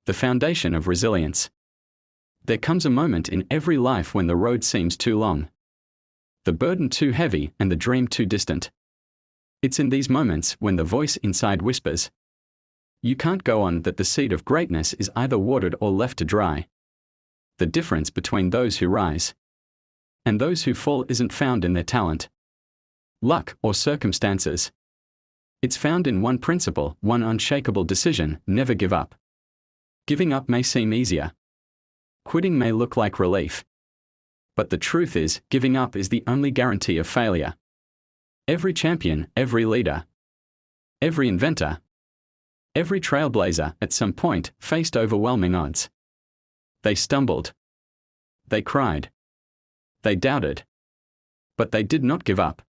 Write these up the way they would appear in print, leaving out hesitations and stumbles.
The foundation of resilience. There comes a moment in every life when the road seems too long, the burden too heavy, and the dream too distant. It's in these moments when the voice inside whispers, "You can't go on," that the seed of greatness is either watered or left to dry. The difference between those who rise and those who fall isn't found in their talent, luck, or circumstances. It's found in one principle, one unshakable decision: never give up. Giving up may seem easier. Quitting may look like relief. But the truth is, giving up is the only guarantee of failure. Every champion, every leader, every inventor, every trailblazer, at some point, faced overwhelming odds. They stumbled. They cried. They doubted. But they did not give up.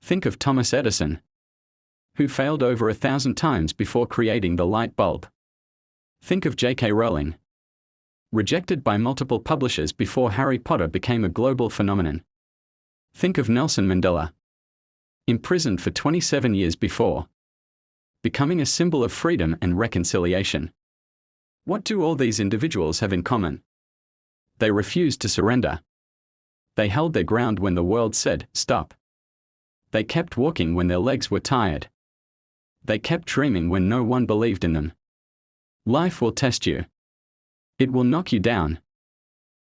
Think of Thomas Edison, who failed over 1,000 times before creating the light bulb. Think of J.K. Rowling, rejected by multiple publishers before Harry Potter became a global phenomenon. Think of Nelson Mandela, imprisoned for 27 years before becoming a symbol of freedom and reconciliation. What do all these individuals have in common? They refused to surrender. They held their ground when the world said, "Stop." They kept walking when their legs were tired. They kept dreaming when no one believed in them. Life will test you. It will knock you down.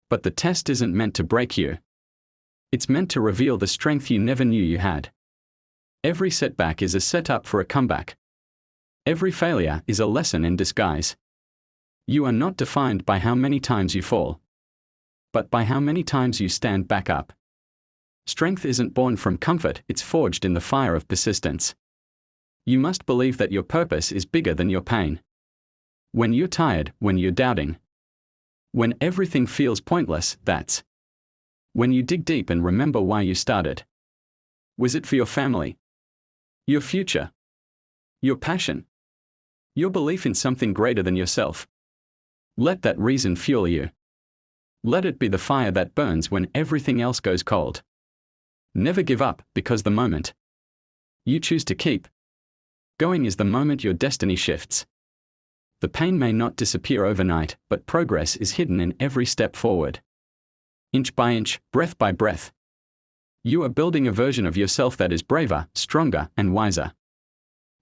But the test isn't meant to break you. It's meant to reveal the strength you never knew you had. Every setback is a setup for a comeback. Every failure is a lesson in disguise. You are not defined by how many times you fall, but by how many times you stand back up. Strength isn't born from comfort, it's forged in the fire of persistence. You must believe that your purpose is bigger than your pain. When you're tired, when you're doubting, when everything feels pointless, that's when you dig deep and remember why you started. Was it for your family? Your future? Your passion? Your belief in something greater than yourself? Let that reason fuel you. Let it be the fire that burns when everything else goes cold. Never give up, because the moment you choose to keep going is the moment your destiny shifts. The pain may not disappear overnight, but progress is hidden in every step forward. Inch by inch, breath by breath. You are building a version of yourself that is braver, stronger, and wiser.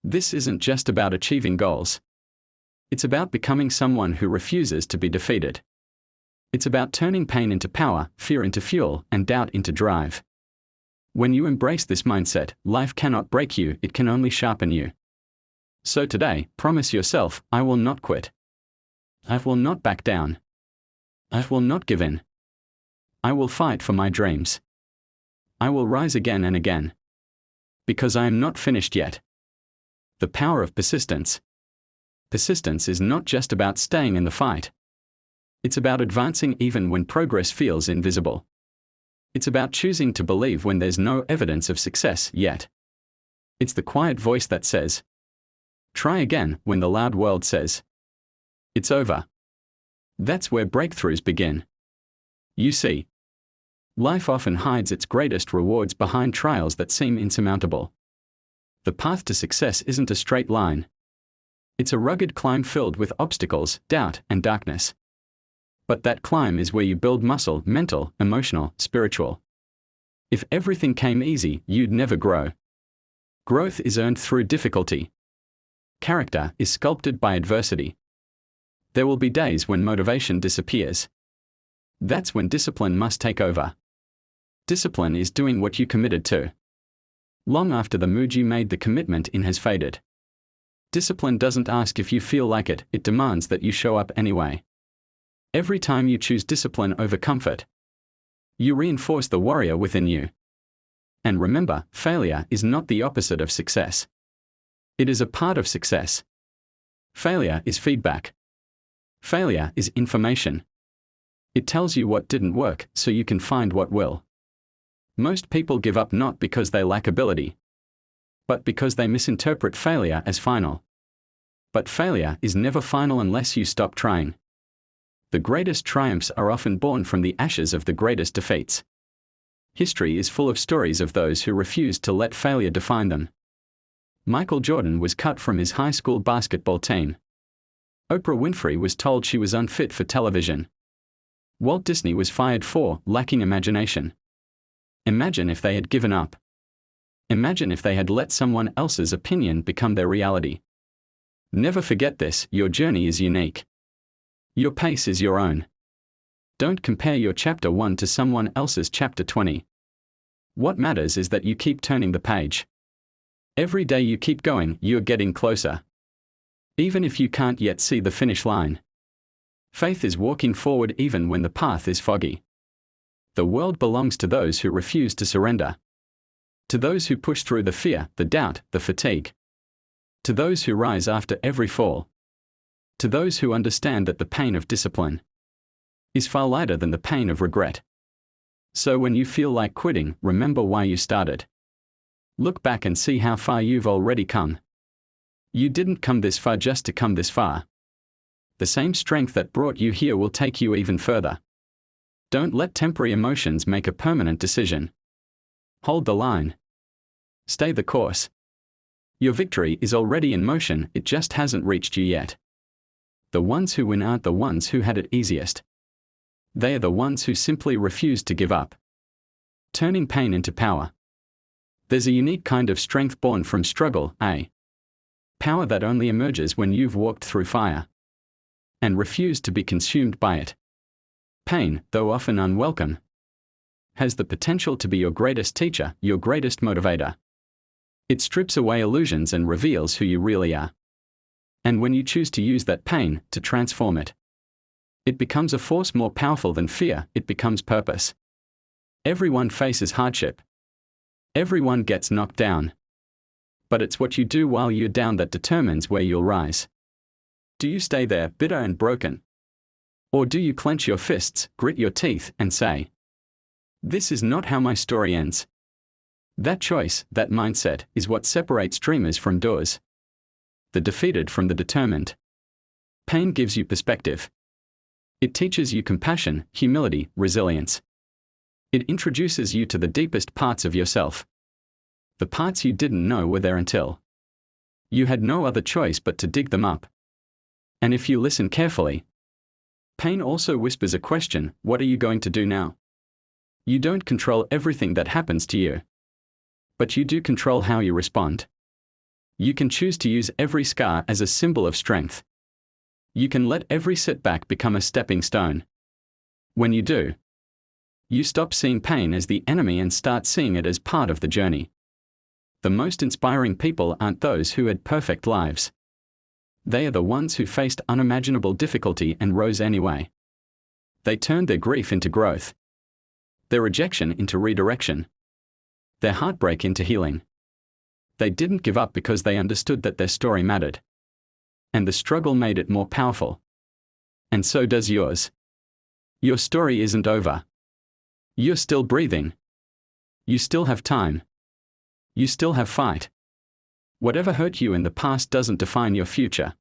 This isn't just about achieving goals. It's about becoming someone who refuses to be defeated. It's about turning pain into power, fear into fuel, and doubt into drive. When you embrace this mindset, life cannot break you, it can only sharpen you. So today, promise yourself, "I will not quit. I will not back down. I will not give in. I will fight for my dreams. I will rise again and again. Because I am not finished yet." The power of persistence. Persistence is not just about staying in the fight. It's about advancing even when progress feels invisible. It's about choosing to believe when there's no evidence of success yet. It's the quiet voice that says, "Try again," when the loud world says, "It's over." That's where breakthroughs begin. You see, life often hides its greatest rewards behind trials that seem insurmountable. The path to success isn't a straight line. It's a rugged climb filled with obstacles, doubt, and darkness. But that climb is where you build muscle, mental, emotional, spiritual. If everything came easy, you'd never grow. Growth is earned through difficulty. Character is sculpted by adversity. There will be days when motivation disappears. That's when discipline must take over. Discipline is doing what you committed to, long after the mood you made the commitment in has faded. Discipline doesn't ask if you feel like it, it demands that you show up anyway. Every time you choose discipline over comfort, you reinforce the warrior within you. And remember, failure is not the opposite of success. It is a part of success. Failure is feedback. Failure is information. It tells you what didn't work, so you can find what will. Most people give up not because they lack ability, but because they misinterpret failure as final. But failure is never final unless you stop trying. The greatest triumphs are often born from the ashes of the greatest defeats. History is full of stories of those who refused to let failure define them. Michael Jordan was cut from his high school basketball team. Oprah Winfrey was told she was unfit for television. Walt Disney was fired for lacking imagination. Imagine if they had given up. Imagine if they had let someone else's opinion become their reality. Never forget this: your journey is unique. Your pace is your own. Don't compare your chapter 1 to someone else's chapter 20. What matters is that you keep turning the page. Every day you keep going, you're getting closer. Even if you can't yet see the finish line. Faith is walking forward even when the path is foggy. The world belongs to those who refuse to surrender. To those who push through the fear, the doubt, the fatigue. To those who rise after every fall. To those who understand that the pain of discipline is far lighter than the pain of regret. So when you feel like quitting, remember why you started. Look back and see how far you've already come. You didn't come this far just to come this far. The same strength that brought you here will take you even further. Don't let temporary emotions make a permanent decision. Hold the line. Stay the course. Your victory is already in motion, it just hasn't reached you yet. The ones who win aren't the ones who had it easiest. They are the ones who simply refuse to give up. Turning pain into power. There's a unique kind of strength born from struggle, a power that only emerges when you've walked through fire and refused to be consumed by it. Pain, though often unwelcome, has the potential to be your greatest teacher, your greatest motivator. It strips away illusions and reveals who you really are. And when you choose to use that pain to transform it, it becomes a force more powerful than fear, it becomes purpose. Everyone faces hardship. Everyone gets knocked down. But it's what you do while you're down that determines where you'll rise. Do you stay there, bitter and broken? Or do you clench your fists, grit your teeth, and say, "This is not how my story ends"? That choice, that mindset, is what separates dreamers from doers. The defeated from the determined. Pain gives you perspective. It teaches you compassion, humility, resilience. It introduces you to the deepest parts of yourself. The parts you didn't know were there until you had no other choice but to dig them up. And if you listen carefully, pain also whispers a question: what are you going to do now? You don't control everything that happens to you. But you do control how you respond. You can choose to use every scar as a symbol of strength. You can let every setback become a stepping stone. When you do, you stop seeing pain as the enemy and start seeing it as part of the journey. The most inspiring people aren't those who had perfect lives. They are the ones who faced unimaginable difficulty and rose anyway. They turned their grief into growth, their rejection into redirection, their heartbreak into healing. They didn't give up because they understood that their story mattered. And the struggle made it more powerful. And so does yours. Your story isn't over. You're still breathing. You still have time. You still have fight. Whatever hurt you in the past doesn't define your future.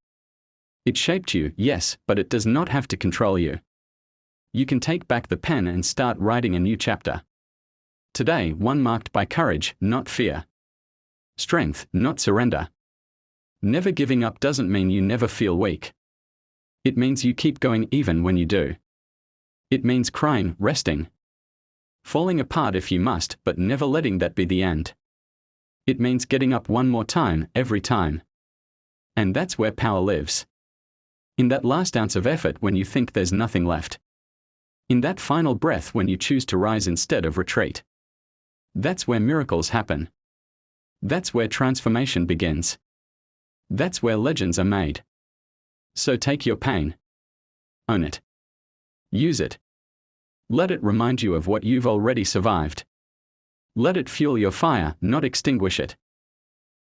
It shaped you, yes, but it does not have to control you. You can take back the pen and start writing a new chapter. Today, one marked by courage, not fear. Strength, not surrender. Never giving up doesn't mean you never feel weak. It means you keep going even when you do. It means crying, resting, falling apart if you must, but never letting that be the end. It means getting up one more time, every time. And that's where power lives. In that last ounce of effort when you think there's nothing left. In that final breath when you choose to rise instead of retreat. That's where miracles happen. That's where transformation begins. That's where legends are made. So take your pain. Own it. Use it. Let it remind you of what you've already survived. Let it fuel your fire, not extinguish it.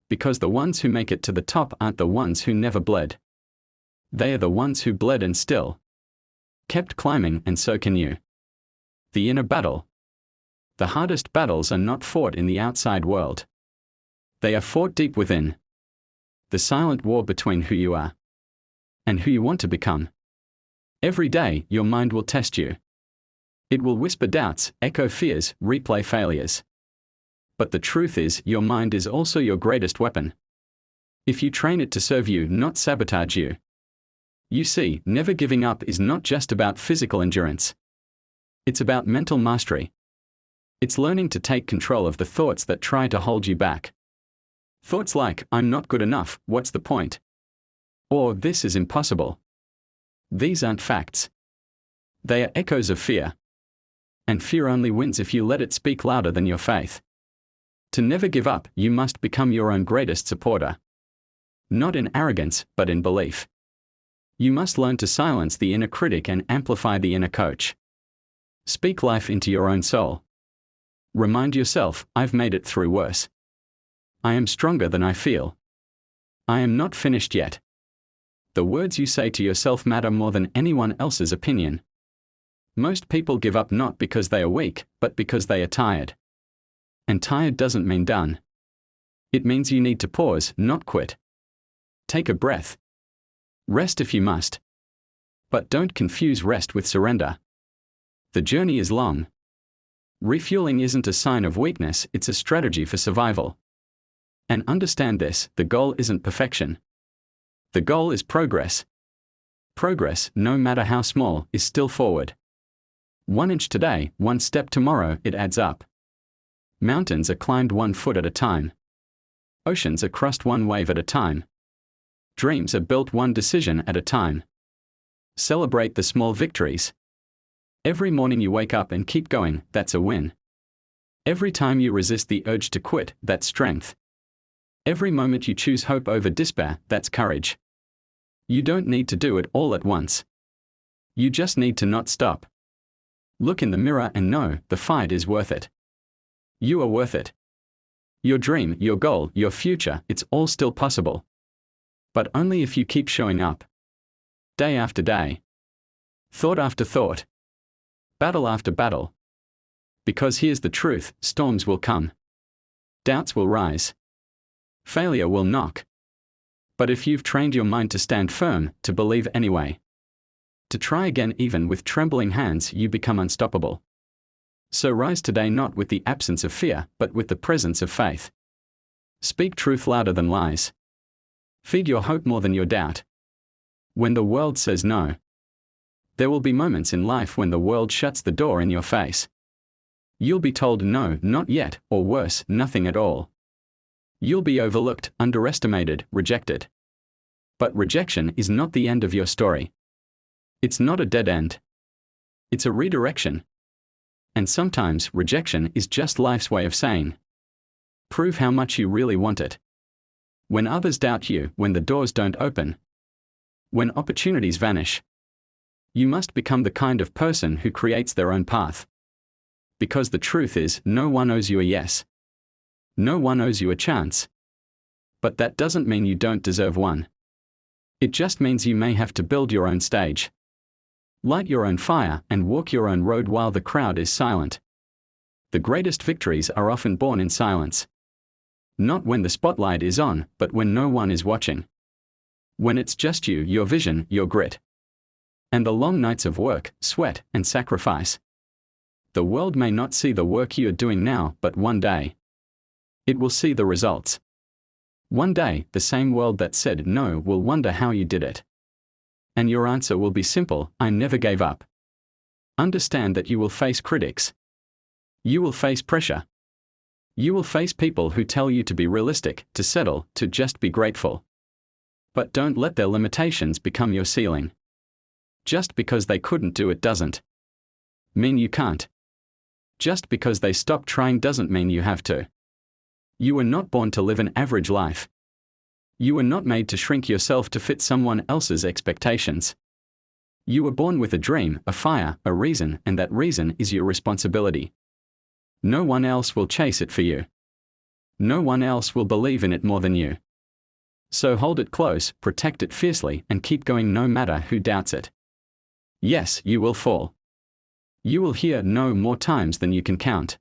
Because the ones who make it to the top aren't the ones who never bled. They are the ones who bled and still kept climbing, and so can you. The inner battle. The hardest battles are not fought in the outside world. They are fought deep within. The silent war between who you are and who you want to become. Every day, your mind will test you. It will whisper doubts, echo fears, replay failures. But the truth is, your mind is also your greatest weapon. If you train it to serve you, not sabotage you, You see, never giving up is not just about physical endurance. It's about mental mastery. It's learning to take control of the thoughts that try to hold you back. Thoughts like, I'm not good enough, what's the point? Or, this is impossible. These aren't facts. They are echoes of fear. And fear only wins if you let it speak louder than your faith. To never give up, you must become your own greatest supporter. Not in arrogance, but in belief. You must learn to silence the inner critic and amplify the inner coach. Speak life into your own soul. Remind yourself, I've made it through worse. I am stronger than I feel. I am not finished yet. The words you say to yourself matter more than anyone else's opinion. Most people give up not because they are weak, but because they are tired. And tired doesn't mean done. It means you need to pause, not quit. Take a breath. Rest if you must. But don't confuse rest with surrender. The journey is long. Refueling isn't a sign of weakness, it's a strategy for survival. And understand this, the goal isn't perfection. The goal is progress. Progress, no matter how small, is still forward. 1 inch today, 1 step tomorrow, it adds up. Mountains are climbed 1 foot at a time. Oceans are crossed 1 wave at a time. Dreams are built 1 decision at a time. Celebrate the small victories. Every morning you wake up and keep going, that's a win. Every time you resist the urge to quit, that's strength. Every moment you choose hope over despair, that's courage. You don't need to do it all at once. You just need to not stop. Look in the mirror and know, the fight is worth it. You are worth it. Your dream, your goal, your future, it's all still possible. But only if you keep showing up. Day after day. Thought after thought. Battle after battle. Because here's the truth, storms will come. Doubts will rise. Failure will knock. But if you've trained your mind to stand firm, to believe anyway, to try again even with trembling hands, you become unstoppable. So rise today not with the absence of fear, but with the presence of faith. Speak truth louder than lies. Feed your hope more than your doubt. When the world says no, there will be moments in life when the world shuts the door in your face. You'll be told no, not yet, or worse, nothing at all. You'll be overlooked, underestimated, rejected. But rejection is not the end of your story. It's not a dead end. It's a redirection. And sometimes rejection is just life's way of saying, prove how much you really want it. When others doubt you, when the doors don't open, when opportunities vanish, you must become the kind of person who creates their own path. Because the truth is, no one owes you a yes. No one owes you a chance. But that doesn't mean you don't deserve one. It just means you may have to build your own stage. Light your own fire and walk your own road while the crowd is silent. The greatest victories are often born in silence. Not when the spotlight is on, but when no one is watching. When it's just you, your vision, your grit. And the long nights of work, sweat, and sacrifice. The world may not see the work you are doing now, but one day, it will see the results. One day, the same world that said no will wonder how you did it. And your answer will be simple, I never gave up. Understand that you will face critics. You will face pressure. You will face people who tell you to be realistic, to settle, to just be grateful. But don't let their limitations become your ceiling. Just because they couldn't do it doesn't mean you can't. Just because they stopped trying doesn't mean you have to. You were not born to live an average life. You were not made to shrink yourself to fit someone else's expectations. You were born with a dream, a fire, a reason, and that reason is your responsibility. No one else will chase it for you. No one else will believe in it more than you. So hold it close, protect it fiercely, and keep going no matter who doubts it. Yes, you will fall. You will hear no more times than you can count.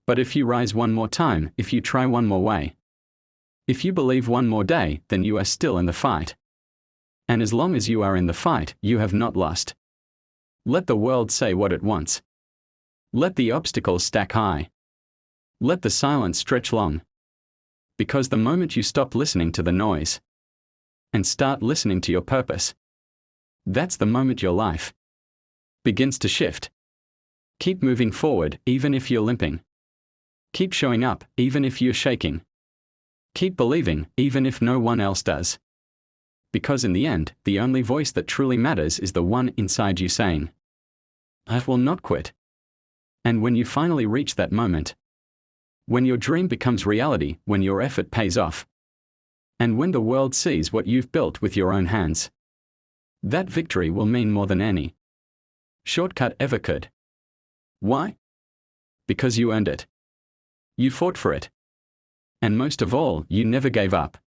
But if you rise one more time, if you try one more way, if you believe one more day, then you are still in the fight. And as long as you are in the fight, you have not lost. Let the world say what it wants. Let the obstacles stack high. Let the silence stretch long. Because the moment you stop listening to the noise and start listening to your purpose, That's the moment your life begins to shift. Keep moving forward, even if you're limping. Keep showing up, even if you're shaking. Keep believing, even if no one else does. Because in the end, the only voice that truly matters is the one inside you saying, "I will not quit." And when you finally reach that moment, when your dream becomes reality, when your effort pays off, and when the world sees what you've built with your own hands, that victory will mean more than any shortcut ever could. Why? Because you earned it. You fought for it. And most of all, you never gave up.